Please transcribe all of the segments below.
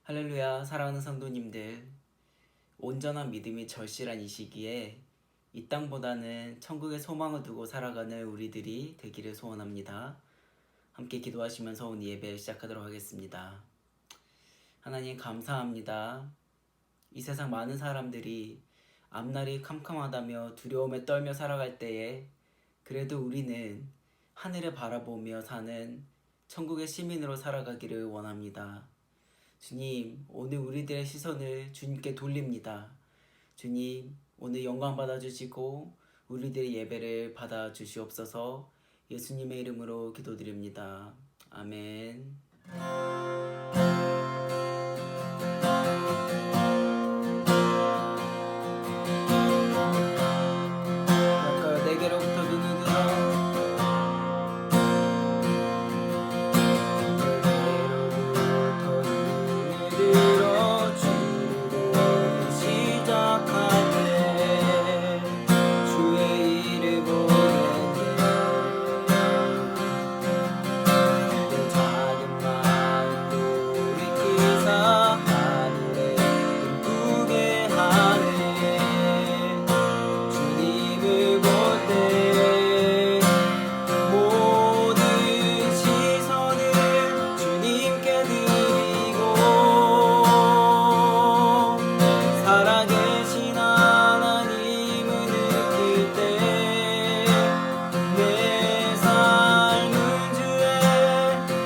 할렐루야, 사랑하는 성도님들. 온전한 믿음이 절실한 이 시기에 이 땅보다는 천국의 소망을 두고 살아가는 우리들이 되기를 소원합니다. 함께 기도하시면서 오늘 예배 시작하도록 하겠습니다. 하나님 감사합니다. 이 세상 많은 사람들이 앞날이 캄캄하다며 두려움에 떨며 살아갈 때에 그래도 우리는 하늘을 바라보며 사는 천국의 시민으로 살아가기를 원합니다. 주님, 오늘 우리들의 시선을 주님께 돌립니다. 주님, 오늘 영광 받아주시고 우리들의 예배를 받아주시옵소서. 예수님의 이름으로 기도드립니다. 아멘. 내게로부터 눈을 들어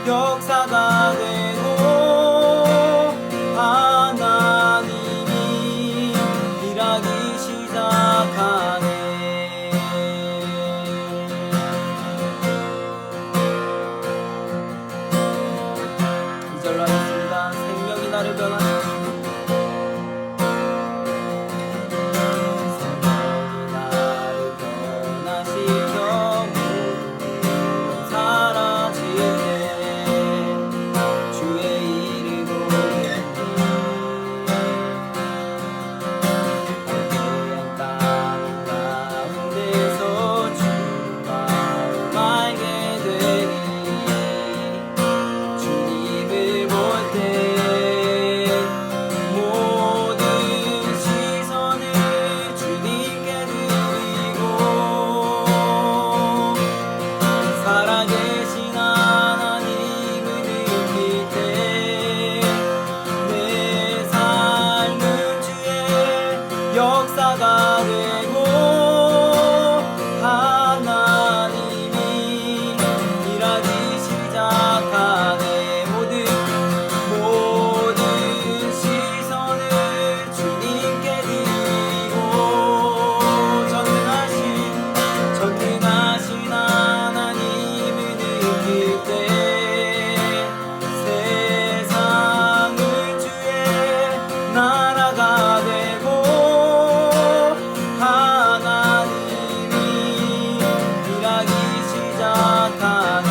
역사가 되고 하나님이 일하기 시작하네. 이절로 하겠습니다. 생명이 나를 변화시키고 역사가 되고 하나님이 일하기 시작하네. 모든 시선을 주님께 드리고 전능하신 하나님을 느낄 때 세상은 주의 나라가 되고 하나님이 일하기 시작하네.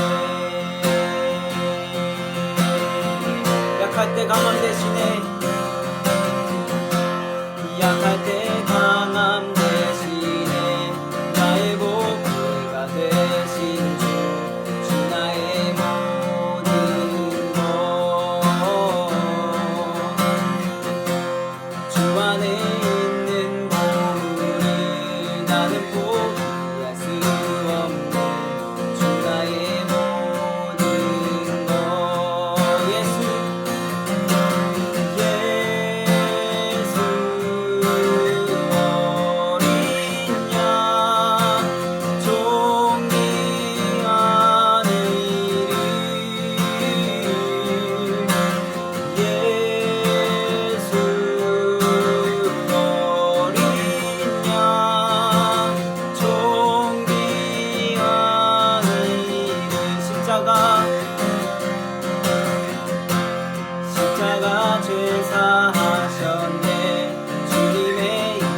약할 때 강함 대신에 약할 때 강함 대신에 나의 보배가 되신 주 나의 모든 것 주 안에 있는 보물을 나는 포기할 수 없네. 주 나의 모든 것 예수 어린 양 존귀한 이름 예수 어린 양 존귀한 이름 십자가 죄사하셨네. 주님의 이름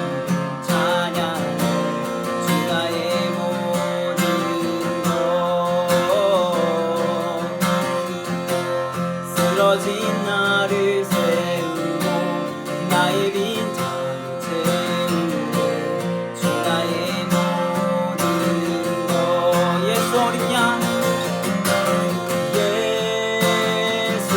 찬양해. 주 나의 모든 것 쓰러진 나를 세우고 나의 빈장을 채우고 주 나의 모든 것 예수 어린 양 예수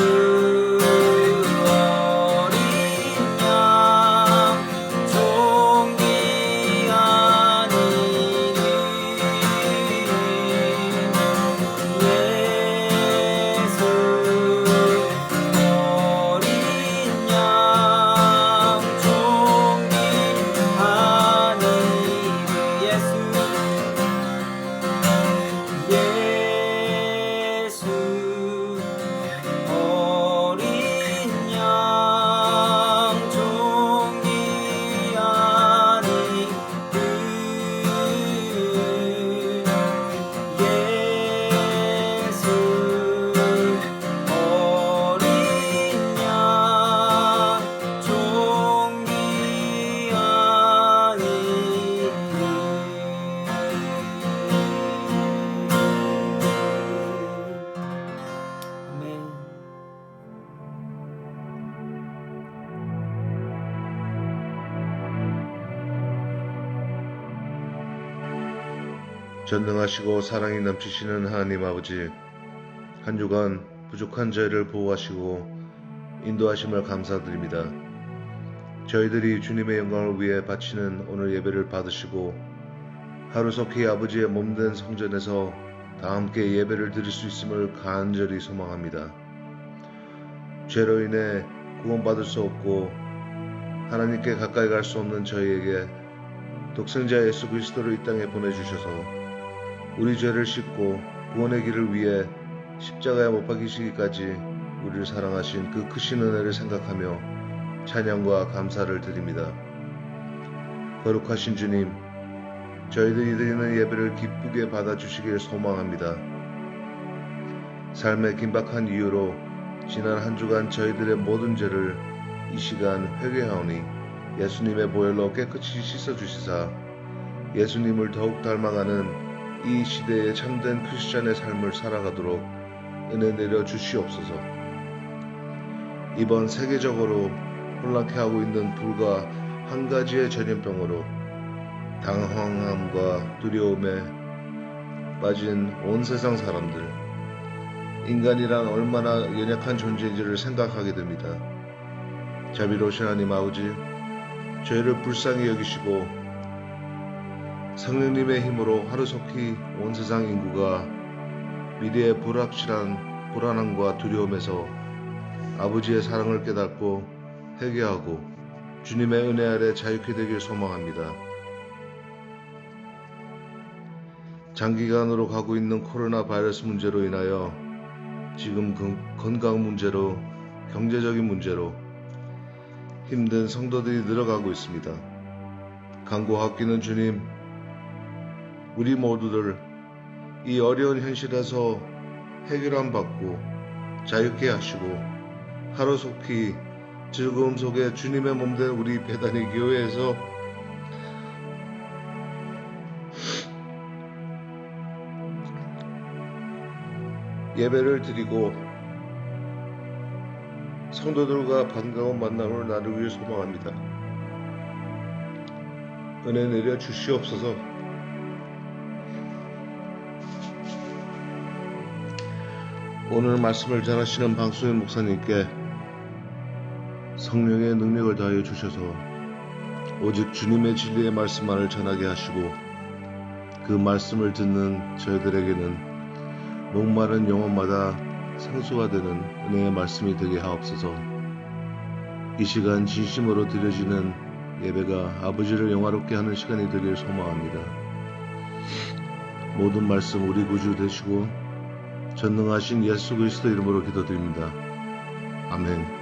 전능하시고 사랑이 넘치시는 하나님 아버지, 한 주간 부족한 저희를 보호하시고 인도하심을 감사드립니다. 저희들이 주님의 영광을 위해 바치는 오늘 예배를 받으시고 하루속히 아버지의 몸된 성전에서 다 함께 예배를 드릴 수 있음을 간절히 소망합니다. 죄로 인해 구원받을 수 없고 하나님께 가까이 갈 수 없는 저희에게 독생자 예수 그리스도를 이 땅에 보내주셔서 우리 죄를 씻고 구원의 길을 위해 십자가에 못 박히시기까지 우리를 사랑하신 그 크신 은혜를 생각하며 찬양과 감사를 드립니다. 거룩하신 주님, 저희들이 드리는 예배를 기쁘게 받아주시길 소망합니다. 삶의 긴박한 이유로 지난 한 주간 저희들의 모든 죄를 이 시간 회개하오니 예수님의 보혈로 깨끗이 씻어주시사 예수님을 더욱 닮아가는 이 시대의 참된 크리스찬의 삶을 살아가도록 은혜 내려 주시옵소서. 이번 세계적으로 혼란케 하고 있는 불과 한 가지의 전염병으로 당황함과 두려움에 빠진 온 세상 사람들, 인간이란 얼마나 연약한 존재인지를 생각하게 됩니다. 자비로우신 하나님 아버지, 저희를 불쌍히 여기시고 성령님의 힘으로 하루속히 온 세상 인구가 미래의 불확실한 불안함과 두려움에서 아버지의 사랑을 깨닫고 회개하고 주님의 은혜 아래 자유케 되길 소망합니다. 장기간으로 가고 있는 코로나 바이러스 문제로 인하여 지금 건강 문제로 경제적인 문제로 힘든 성도들이 늘어가고 있습니다. 간구하옵기는 주님, 우리 모두들 이 어려운 현실에서 해결함 받고 자유케 하시고 하루속히 즐거움 속에 주님의 몸된 우리 베다니 교회에서 예배를 드리고 성도들과 반가운 만남을 나누길 소망합니다. 은혜 내려 주시옵소서. 오늘 말씀을 전하시는 방수인 목사님께 성령의 능력을 다하여 주셔서 오직 주님의 진리의 말씀만을 전하게 하시고 그 말씀을 듣는 저희들에게는 목마른 영혼마다 생수가 되는 은혜의 말씀이 되게 하옵소서. 이 시간 진심으로 드려지는 예배가 아버지를 영화롭게 하는 시간이 되길 소망합니다. 모든 말씀 우리 구주 되시고 전능하신 예수 그리스도 이름으로 기도드립니다. 아멘.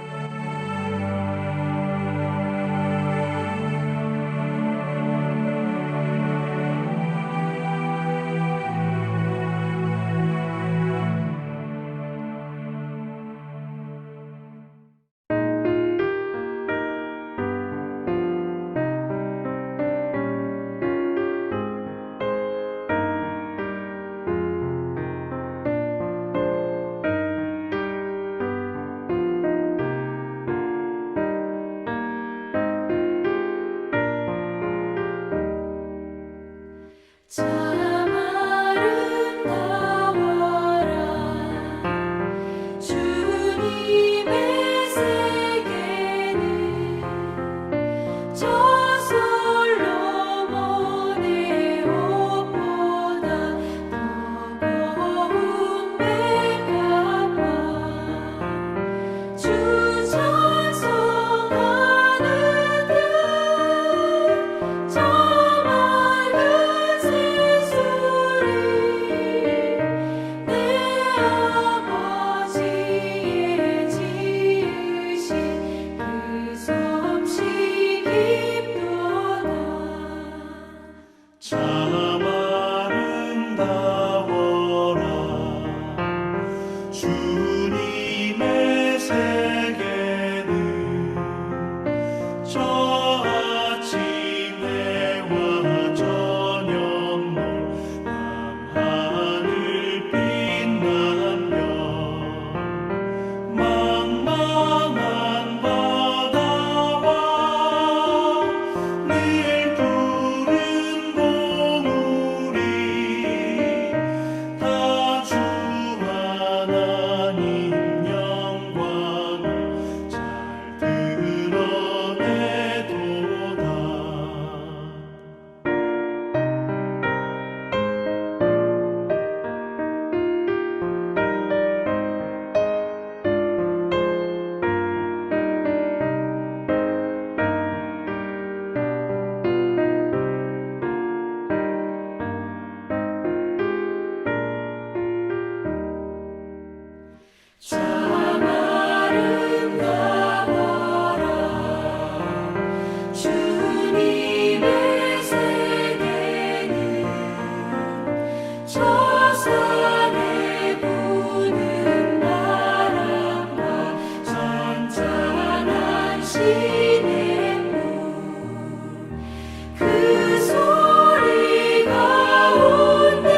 그 소리 가운데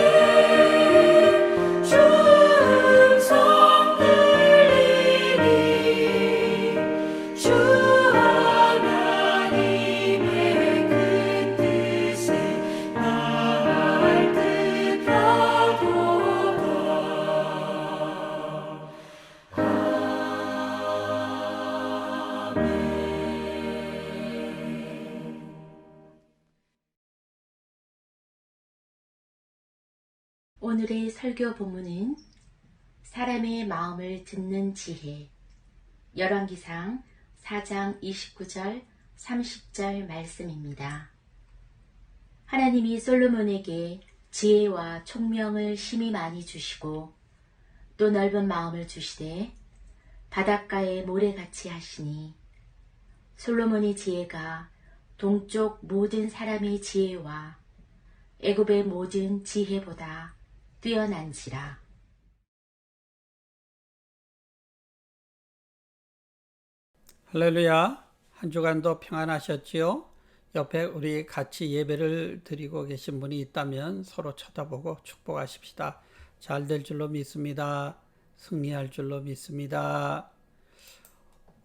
주 음성 들리니 주 하나님의 그 뜻에 나을 듯하도다. 오늘의 설교 본문은 사람의 마음을 듣는 지혜, 열왕기상 4장 29절, 30절 말씀입니다. 하나님이 솔로몬에게 지혜와 총명을 심히 많이 주시고 또 넓은 마음을 주시되 바닷가에 모래같이 하시니 솔로몬의 지혜가 동쪽 모든 사람의 지혜와 애굽의 모든 지혜보다 뛰어난지라. 할렐루야. 한 주간도 평안하셨지요? 옆에 우리 같이 예배를 드리고 계신 분이 있다면 서로 쳐다보고 축복하십시다. 잘 될 줄로 믿습니다. 승리할 줄로 믿습니다.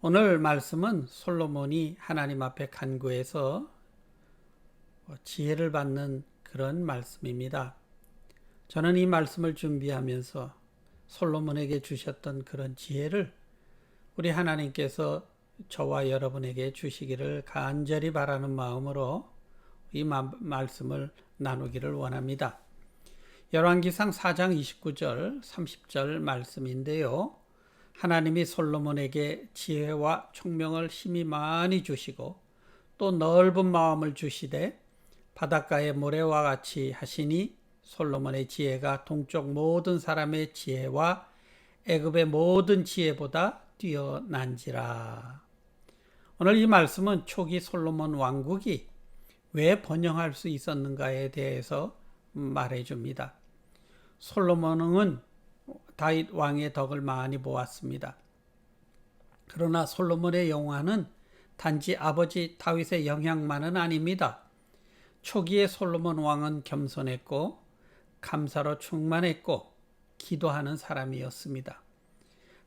오늘 말씀은 솔로몬이 하나님 앞에 간구해서 지혜를 받는 그런 말씀입니다. 저는 이 말씀을 준비하면서 솔로몬에게 주셨던 그런 지혜를 우리 하나님께서 저와 여러분에게 주시기를 간절히 바라는 마음으로 이 말씀을 나누기를 원합니다. 열왕기상 4장 29절 30절 말씀인데요. 하나님이 솔로몬에게 지혜와 총명을 힘이 많이 주시고 또 넓은 마음을 주시되 바닷가의 모래와 같이 하시니 솔로몬의 지혜가 동쪽 모든 사람의 지혜와 애굽의 모든 지혜보다 뛰어난지라. 오늘 이 말씀은 초기 솔로몬 왕국이 왜 번영할 수 있었는가에 대해서 말해줍니다. 솔로몬은 다윗 왕의 덕을 많이 보았습니다. 그러나 솔로몬의 영화는 단지 아버지 다윗의 영향만은 아닙니다. 초기에 솔로몬 왕은 겸손했고 감사로 충만했고 기도하는 사람이었습니다.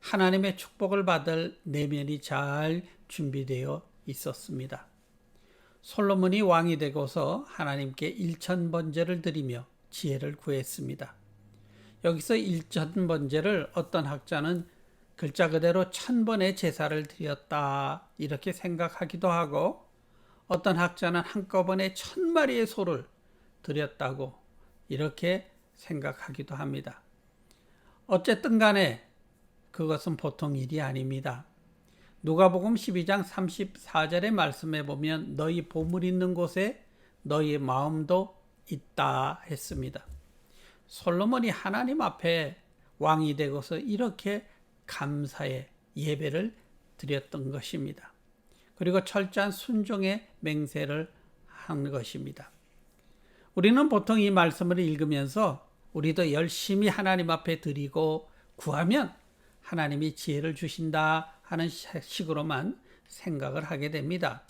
하나님의 축복을 받을 내면이 잘 준비되어 있었습니다. 솔로몬이 왕이 되고서 하나님께 1000번제를 드리며 지혜를 구했습니다. 여기서 1000번제를 어떤 학자는 글자 그대로 1000번의 제사를 드렸다 이렇게 생각하기도 하고 어떤 학자는 한꺼번에 1000마리의 소를 드렸다고 이렇게 생각하기도 합니다. 어쨌든 간에 그것은 보통 일이 아닙니다. 누가복음 12장 34절의 말씀에 보면 너희 보물 있는 곳에 너희 마음도 있다 했습니다. 솔로몬이 하나님 앞에 왕이 되고서 이렇게 감사의 예배를 드렸던 것입니다. 그리고 철저한 순종의 맹세를 한 것입니다. 우리는 보통 이 말씀을 읽으면서 우리도 열심히 하나님 앞에 드리고 구하면 하나님이 지혜를 주신다 하는 식으로만 생각을 하게 됩니다.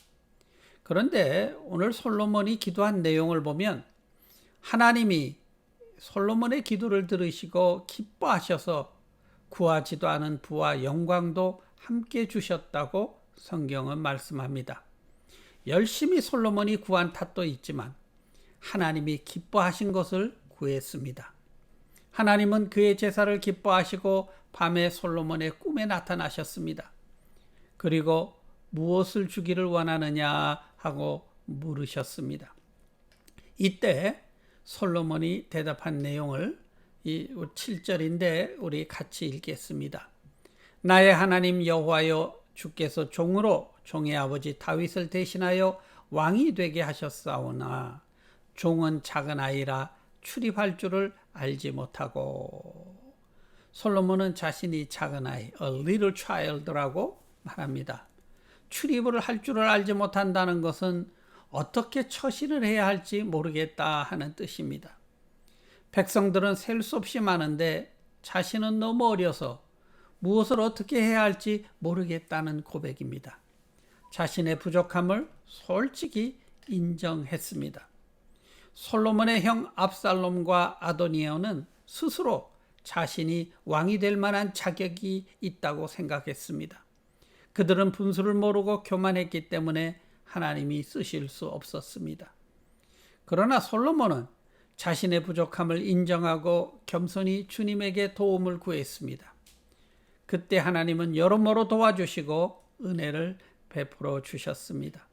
그런데 오늘 솔로몬이 기도한 내용을 보면 하나님이 솔로몬의 기도를 들으시고 기뻐하셔서 구하지도 않은 부와 영광도 함께 주셨다고 성경은 말씀합니다. 열심히 솔로몬이 구한 탓도 있지만 하나님이 기뻐하신 것을 구했습니다. 하나님은 그의 제사를 기뻐하시고 밤에 솔로몬의 꿈에 나타나셨습니다. 그리고 무엇을 주기를 원하느냐 하고 물으셨습니다. 이때 솔로몬이 대답한 내용을 이 7절인데 우리 같이 읽겠습니다. 나의 하나님 여호와여 주께서 종으로 종의 아버지 다윗을 대신하여 왕이 되게 하셨사오나 종은 작은 아이라 출입할 줄을 알지 못하고. 솔로몬은 자신이 작은 아이, a little child라고 말합니다. 출입을 할 줄을 알지 못한다는 것은 어떻게 처신을 해야 할지 모르겠다 하는 뜻입니다. 백성들은 셀 수 없이 많은데 자신은 너무 어려서 무엇을 어떻게 해야 할지 모르겠다는 고백입니다. 자신의 부족함을 솔직히 인정했습니다. 솔로몬의 형 압살롬과 아도니아는 스스로 자신이 왕이 될 만한 자격이 있다고 생각했습니다. 그들은 분수를 모르고 교만했기 때문에 하나님이 쓰실 수 없었습니다. 그러나 솔로몬은 자신의 부족함을 인정하고 겸손히 주님에게 도움을 구했습니다. 그때 하나님은 여러모로 도와주시고 은혜를 베풀어 주셨습니다.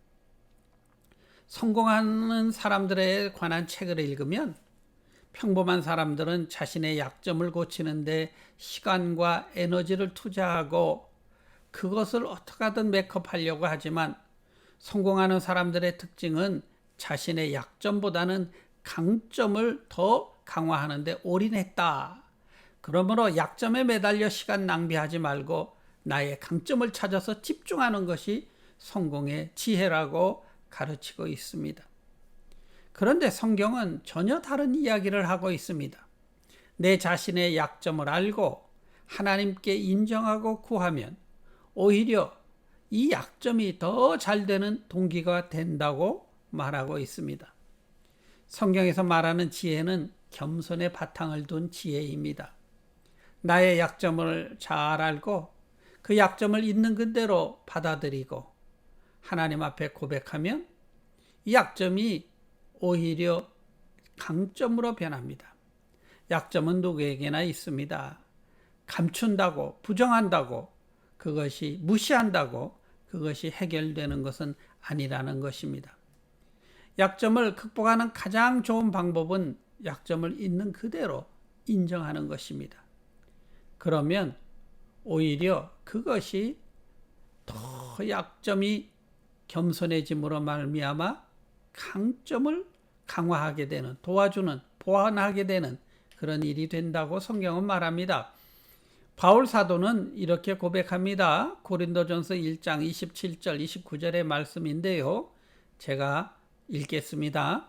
성공하는 사람들에 관한 책을 읽으면 평범한 사람들은 자신의 약점을 고치는데 시간과 에너지를 투자하고 그것을 어떻게 하든 메이크업하려고 하지만 성공하는 사람들의 특징은 자신의 약점보다는 강점을 더 강화하는 데 올인했다. 그러므로 약점에 매달려 시간 낭비하지 말고 나의 강점을 찾아서 집중하는 것이 성공의 지혜라고 가르치고 있습니다. 그런데 성경은 전혀 다른 이야기를 하고 있습니다. 내 자신의 약점을 알고 하나님께 인정하고 구하면 오히려 이 약점이 더 잘 되는 동기가 된다고 말하고 있습니다. 성경에서 말하는 지혜는 겸손의 바탕을 둔 지혜입니다. 나의 약점을 잘 알고 그 약점을 있는 그대로 받아들이고 하나님 앞에 고백하면 이 약점이 오히려 강점으로 변합니다. 약점은 누구에게나 있습니다. 감춘다고, 부정한다고, 그것이 무시한다고 그것이 해결되는 것은 아니라는 것입니다. 약점을 극복하는 가장 좋은 방법은 약점을 있는 그대로 인정하는 것입니다. 그러면 오히려 그것이 더 약점이 겸손해짐으로 말미암아 강점을 강화하게 되는, 도와주는, 보완하게 되는 그런 일이 된다고 성경은 말합니다. 바울 사도는 이렇게 고백합니다. 고린도전서 1장 27절 29절의 말씀인데요. 제가 읽겠습니다.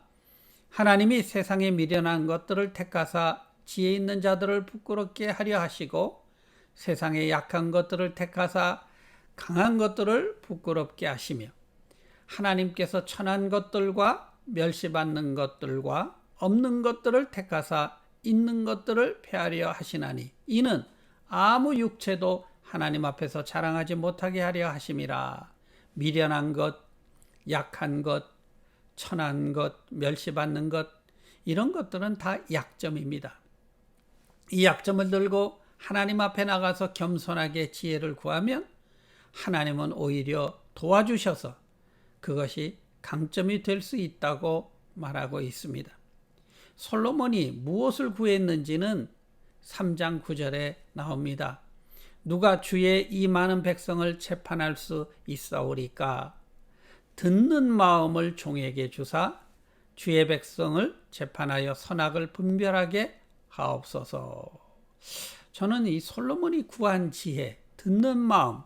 하나님이 세상에 미련한 것들을 택하사 지혜 있는 자들을 부끄럽게 하려 하시고 세상에 약한 것들을 택하사 강한 것들을 부끄럽게 하시며 하나님께서 천한 것들과 멸시받는 것들과 없는 것들을 택하사 있는 것들을 폐하려 하시나니 이는 아무 육체도 하나님 앞에서 자랑하지 못하게 하려 하심이라. 미련한 것, 약한 것, 천한 것, 멸시받는 것, 이런 것들은 다 약점입니다. 이 약점을 들고 하나님 앞에 나가서 겸손하게 지혜를 구하면 하나님은 오히려 도와주셔서 그것이 강점이 될 수 있다고 말하고 있습니다. 솔로몬이 무엇을 구했는지는 3장 9절에 나옵니다. 누가 주의 이 많은 백성을 재판할 수 있사오리까? 듣는 마음을 종에게 주사 주의 백성을 재판하여 선악을 분별하게 하옵소서. 저는 이 솔로몬이 구한 지혜, 듣는 마음,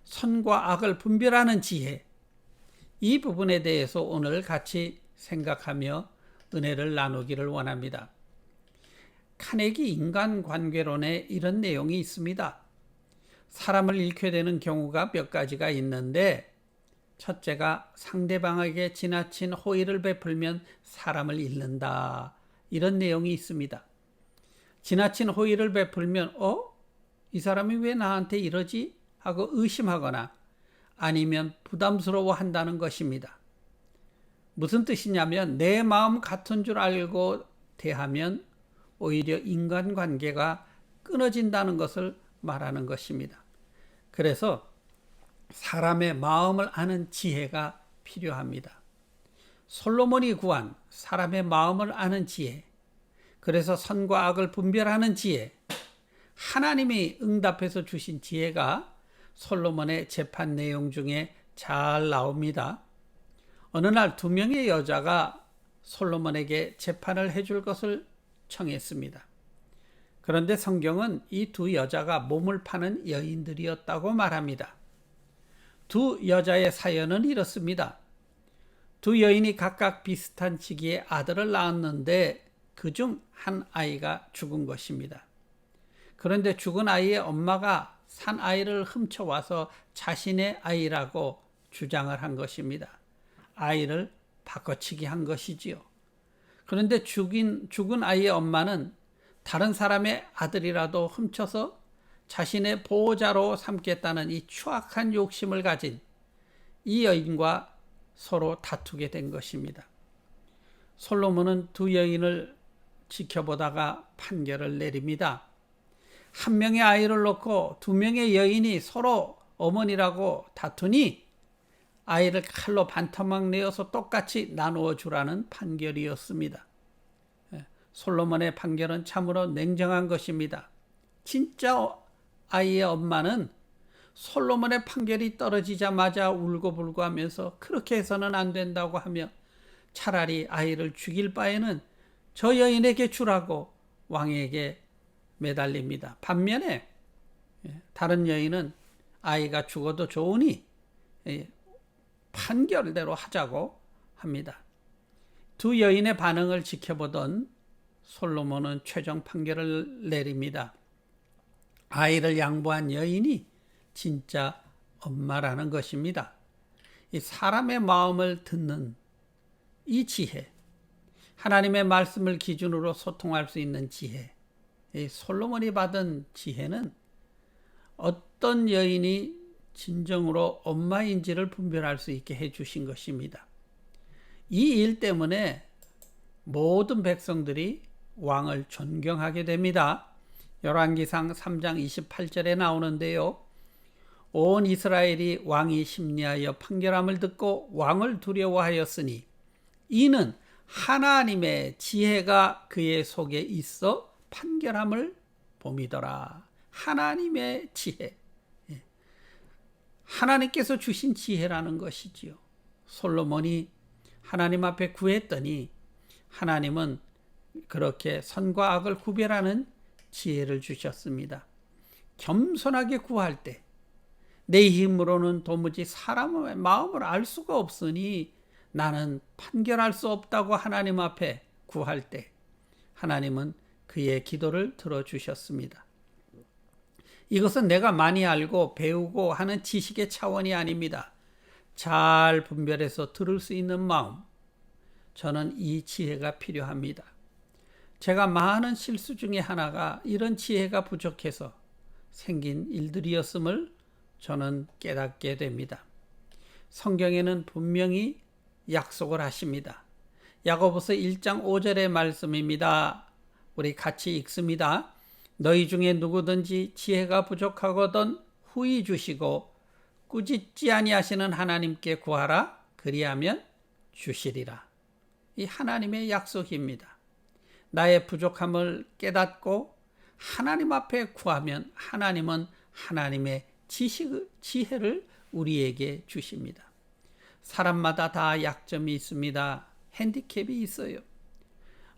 선과 악을 분별하는 지혜, 이 부분에 대해서 오늘 같이 생각하며 은혜를 나누기를 원합니다. 카네기 인간관계론에 이런 내용이 있습니다. 사람을 잃게 되는 경우가 몇 가지가 있는데 첫째가 상대방에게 지나친 호의를 베풀면 사람을 잃는다. 이런 내용이 있습니다. 지나친 호의를 베풀면 이 사람이 왜 나한테 이러지? 하고 의심하거나 아니면 부담스러워한다는 것입니다. 무슨 뜻이냐면 내 마음 같은 줄 알고 대하면 오히려 인간관계가 끊어진다는 것을 말하는 것입니다. 그래서 사람의 마음을 아는 지혜가 필요합니다. 솔로몬이 구한 사람의 마음을 아는 지혜, 그래서 선과 악을 분별하는 지혜, 하나님이 응답해서 주신 지혜가 솔로몬의 재판 내용 중에 잘 나옵니다. 어느 날 2명의 여자가 솔로몬에게 재판을 해줄 것을 청했습니다. 그런데 성경은 이 2 여자가 몸을 파는 여인들이었다고 말합니다. 2 여자의 사연은 이렇습니다. 2 여인이 각각 비슷한 시기에 아들을 낳았는데 그중 한 아이가 죽은 것입니다. 그런데 죽은 아이의 엄마가 산 아이를 훔쳐와서 자신의 아이라고 주장을 한 것입니다. 아이를 바꿔치기 한 것이지요. 그런데 죽은 아이의 엄마는 다른 사람의 아들이라도 훔쳐서 자신의 보호자로 삼겠다는 이 추악한 욕심을 가진 이 여인과 서로 다투게 된 것입니다. 솔로몬은 두 여인을 지켜보다가 판결을 내립니다. 한 명의 아이를 놓고 두 명의 여인이 서로 어머니라고 다투니 아이를 칼로 반토막 내어서 똑같이 나누어 주라는 판결이었습니다. 솔로몬의 판결은 참으로 냉정한 것입니다. 진짜 아이의 엄마는 솔로몬의 판결이 떨어지자마자 울고불고 하면서 그렇게 해서는 안 된다고 하며 차라리 아이를 죽일 바에는 저 여인에게 주라고 왕에게 매달립니다. 반면에 다른 여인은 아이가 죽어도 좋으니 판결대로 하자고 합니다. 두 여인의 반응을 지켜보던 솔로몬은 최종 판결을 내립니다. 아이를 양보한 여인이 진짜 엄마라는 것입니다. 이 사람의 마음을 듣는 이 지혜, 하나님의 말씀을 기준으로 소통할 수 있는 지혜, 이 솔로몬이 받은 지혜는 어떤 여인이 진정으로 엄마인지를 분별할 수 있게 해주신 것입니다. 이 일 때문에 모든 백성들이 왕을 존경하게 됩니다. 열왕기상 3장 28절에 나오는데요. 온 이스라엘이 왕이 심리하여 판결함을 듣고 왕을 두려워하였으니 이는 하나님의 지혜가 그의 속에 있어 판결함을 봄이더라. 하나님의 지혜. 하나님께서 주신 지혜라는 것이지요. 솔로몬이 하나님 앞에 구했더니 하나님은 그렇게 선과 악을 구별하는 지혜를 주셨습니다. 겸손하게 구할 때 내 힘으로는 도무지 사람의 마음을 알 수가 없으니 나는 판결할 수 없다고 하나님 앞에 구할 때 하나님은 그의 기도를 들어주셨습니다. 이것은 내가 많이 알고 배우고 하는 지식의 차원이 아닙니다. 잘 분별해서 들을 수 있는 마음, 저는 이 지혜가 필요합니다. 제가 많은 실수 중에 하나가 이런 지혜가 부족해서 생긴 일들이었음을 저는 깨닫게 됩니다. 성경에는 분명히 약속을 하십니다. 야고보서 1장 5절의 말씀입니다. 우리 같이 읽습니다. 너희 중에 누구든지 지혜가 부족하거든 후히 주시고 꾸짖지 아니하시는 하나님께 구하라. 그리하면 주시리라. 이 하나님의 약속입니다. 나의 부족함을 깨닫고 하나님 앞에 구하면 하나님은 하나님의 지혜를 우리에게 주십니다. 사람마다 다 약점이 있습니다. 핸디캡이 있어요.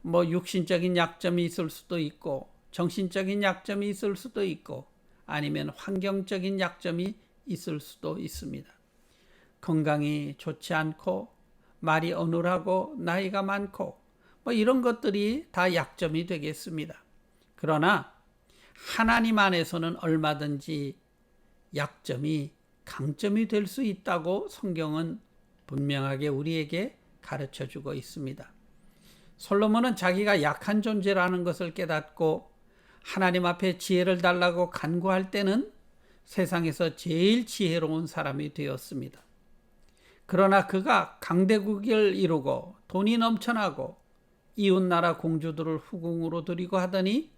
육신적인 약점이 있을 수도 있고 정신적인 약점이 있을 수도 있고 아니면 환경적인 약점이 있을 수도 있습니다. 건강이 좋지 않고 말이 어눌하고 나이가 많고 이런 것들이 다 약점이 되겠습니다. 그러나 하나님 안에서는 얼마든지 약점이 강점이 될 수 있다고 성경은 분명하게 우리에게 가르쳐주고 있습니다. 솔로몬은 자기가 약한 존재라는 것을 깨닫고 하나님 앞에 지혜를 달라고 간구할 때는 세상에서 제일 지혜로운 사람이 되었습니다. 그러나 그가 강대국을 이루고 돈이 넘쳐나고 이웃나라 공주들을 후궁으로 들이고 하더니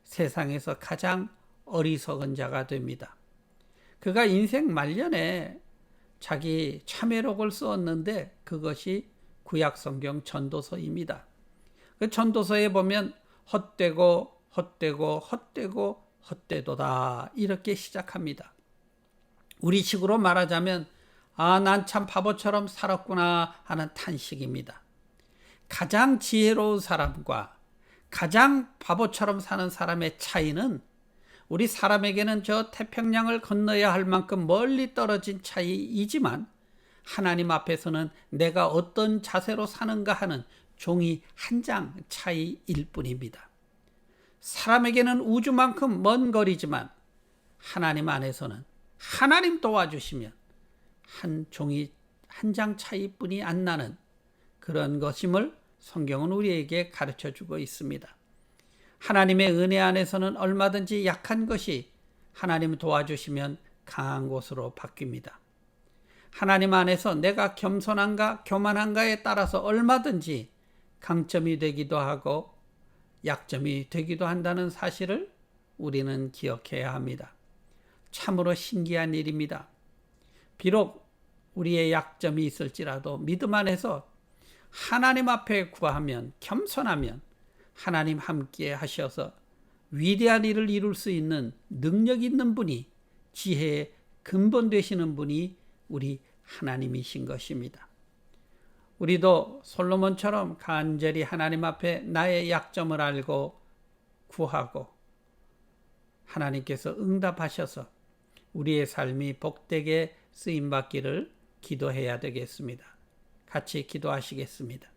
세상에서 가장 어리석은 자가 됩니다. 그가 인생 말년에 자기 참회록을 쓰었는데 그것이 구약성경 전도서입니다. 그 전도서에 보면 헛되고 헛되고 헛되고 헛되도다 이렇게 시작합니다. 우리식으로 말하자면 난 참 바보처럼 살았구나 하는 탄식입니다. 가장 지혜로운 사람과 가장 바보처럼 사는 사람의 차이는 우리 사람에게는 저 태평양을 건너야 할 만큼 멀리 떨어진 차이이지만 하나님 앞에서는 내가 어떤 자세로 사는가 하는 종이 한 장 차이일 뿐입니다. 사람에게는 우주만큼 먼 거리지만 하나님 안에서는 하나님 도와주시면 한 종이 한 장 차이뿐이 안 나는 그런 것임을 성경은 우리에게 가르쳐 주고 있습니다. 하나님의 은혜 안에서는 얼마든지 약한 것이 하나님 도와주시면 강한 곳으로 바뀝니다. 하나님 안에서 내가 겸손한가 교만한가에 따라서 얼마든지 강점이 되기도 하고 약점이 되기도 한다는 사실을 우리는 기억해야 합니다. 참으로 신기한 일입니다. 비록 우리의 약점이 있을지라도 믿음 안에서 하나님 앞에 구하면 겸손하면 하나님 함께 하셔서 위대한 일을 이룰 수 있는 능력 있는 분이 지혜의 근본 되시는 분이 우리 하나님이신 것입니다. 우리도 솔로몬처럼 간절히 하나님 앞에 나의 약점을 알고 구하고 하나님께서 응답하셔서 우리의 삶이 복되게 쓰임받기를 기도해야 되겠습니다. 같이 기도하시겠습니다.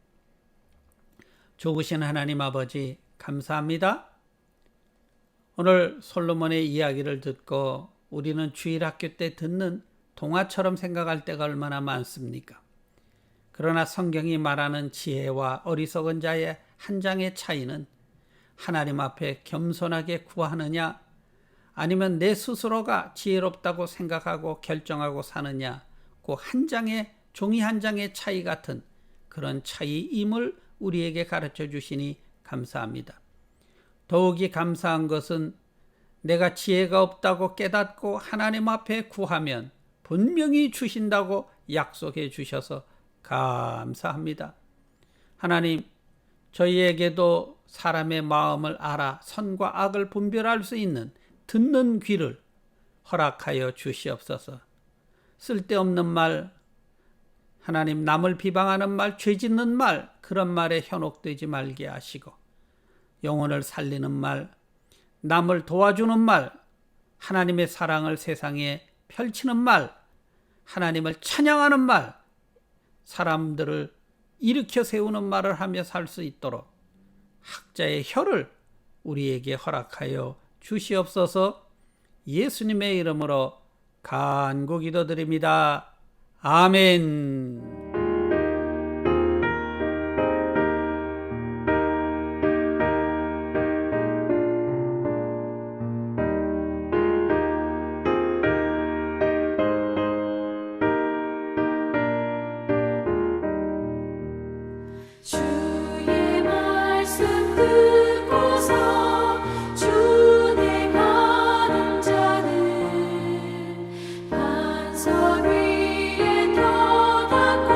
좋으신 하나님 아버지 감사합니다. 오늘 솔로몬의 이야기를 듣고 우리는 주일학교 때 듣는 동화처럼 생각할 때가 얼마나 많습니까? 그러나 성경이 말하는 지혜와 어리석은 자의 한 장의 차이는 하나님 앞에 겸손하게 구하느냐 아니면 내 스스로가 지혜롭다고 생각하고 결정하고 사느냐 그 한 장의 종이 한 장의 차이 같은 그런 차이임을 우리에게 가르쳐 주시니 감사합니다. 더욱이 감사한 것은 내가 지혜가 없다고 깨닫고 하나님 앞에 구하면 분명히 주신다고 약속해 주셔서 감사합니다. 하나님, 저희에게도 사람의 마음을 알아 선과 악을 분별할 수 있는 듣는 귀를 허락하여 주시옵소서. 쓸데없는 말, 하나님 남을 비방하는 말, 죄짓는 말, 그런 말에 현혹되지 말게 하시고 영혼을 살리는 말, 남을 도와주는 말, 하나님의 사랑을 세상에 펼치는 말, 하나님을 찬양하는 말, 사람들을 일으켜 세우는 말을 하며 살 수 있도록 학자의 혀를 우리에게 허락하여 주시옵소서. 예수님의 이름으로 간구 기도드립니다. 아멘. 주의 말씀 듣고서 주내 가는 자는 반석 위에 터닫고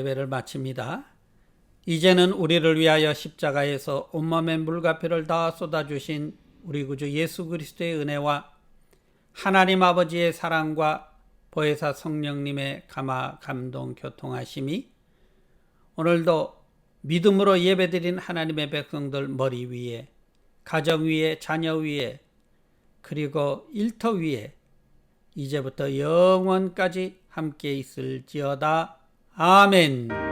예배를 마칩니다. 이제는 우리를 위하여 십자가에서 온몸의 물과 피를 다 쏟아주신 우리 구주 예수 그리스도의 은혜와 하나님 아버지의 사랑과 보혜사 성령님의 감화 감동 교통하심이 오늘도 믿음으로 예배드린 하나님의 백성들 머리 위에, 가정 위에, 자녀 위에, 그리고 일터 위에 이제부터 영원까지 함께 있을지어다. 아멘.